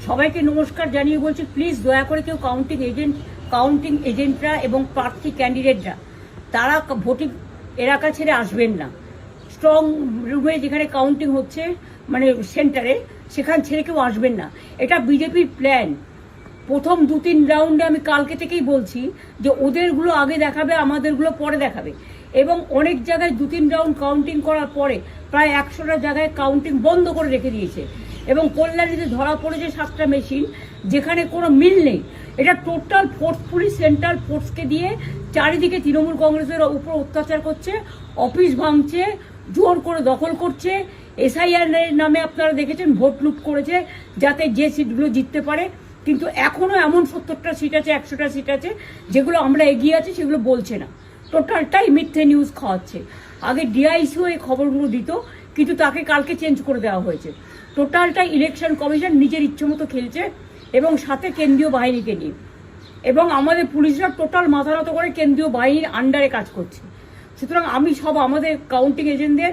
সবাইকে নমস্কার জানিয়ে বলছি, প্লিজ দয়া করে কেউ কাউন্টিং এজেন্টরা এবং প্রার্থী ক্যান্ডিডেটরা তারা ভোটিং এলাকা ছেড়ে আসবেন না। স্ট্রং রুমে যেখানে কাউন্টিং হচ্ছে, মানে সেন্টারে, সেখান ছেড়ে কেউ আসবেন না। এটা বিজেপির প্ল্যান। প্রথম 2-3 রাউন্ডে আমি কালকে থেকেই বলছি যে ওদেরগুলো আগে দেখাবে, আমাদেরগুলো পরে দেখাবে। এবং অনেক জায়গায় 2-3 রাউন্ড কাউন্টিং করার পরে প্রায় 100টা জায়গায় কাউন্টিং বন্ধ করে রেখে দিয়েছে। এবং কল্যাণীতে ধরা পড়েছে 7টা মেশিন, যেখানে কোনো মিল নেই। এটা টোটাল ফোর্সফুলি সেন্ট্রাল ফোর্সকে দিয়ে চারিদিকে তৃণমূল কংগ্রেসের উপর অত্যাচার করছে, অফিস ভাঙছে, জোর করে দখল করছে। এসআইআর নামে আপনারা দেখেছেন ভোট লুট করেছে যাতে যে সিটগুলো জিততে পারে। কিন্তু এখনো এমন 70টা সিট আছে, 100টা সিট আছে যেগুলো আমরা এগিয়ে আছি, সেগুলো বলছে না। টোটালটাই মিথ্যে নিউজ খাওয়াচ্ছে। আগে ডিআইসিও এই খবরগুলো দিত, কিন্তু তাকে কালকে চেঞ্জ করে দেওয়া হয়েছে। টোটালটাই ইলেকশন কমিশন নিজের ইচ্ছে মতো খেলছে, এবং সাথে কেন্দ্রীয় বাহিনীকে নিয়ে। এবং আমাদের পুলিশরা টোটাল মাথা নত করে কেন্দ্রীয় বাহিনীর আন্ডারে কাজ করছে। সুতরাং আমি আমাদের কাউন্টিং এজেন্টদের,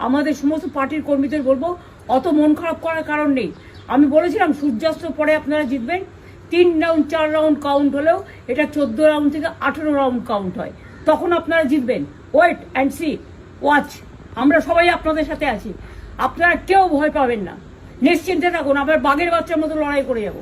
আমাদের সমস্ত পার্টির কর্মীদের বলবো, অত মন খারাপ করার কারণ নেই। আমি বলেছিলাম সূর্যাস্ত পরে আপনারা জিতবেন। 3 রাউন্ড 4 রাউন্ড কাউন্ট হলেও এটা 14 রাউন্ড থেকে 18 রাউন্ড কাউন্ট হয়, তখন আপনারা জিতবেন। Wait and see, watch. আমরা সবাই আপনাদের সাথে আছি, আপনারা কেউ ভয় পাবেন না, নিশ্চিন্তে থাকুন। আমরা বাঘের বাচ্চার মতো লড়াই করে যাবো।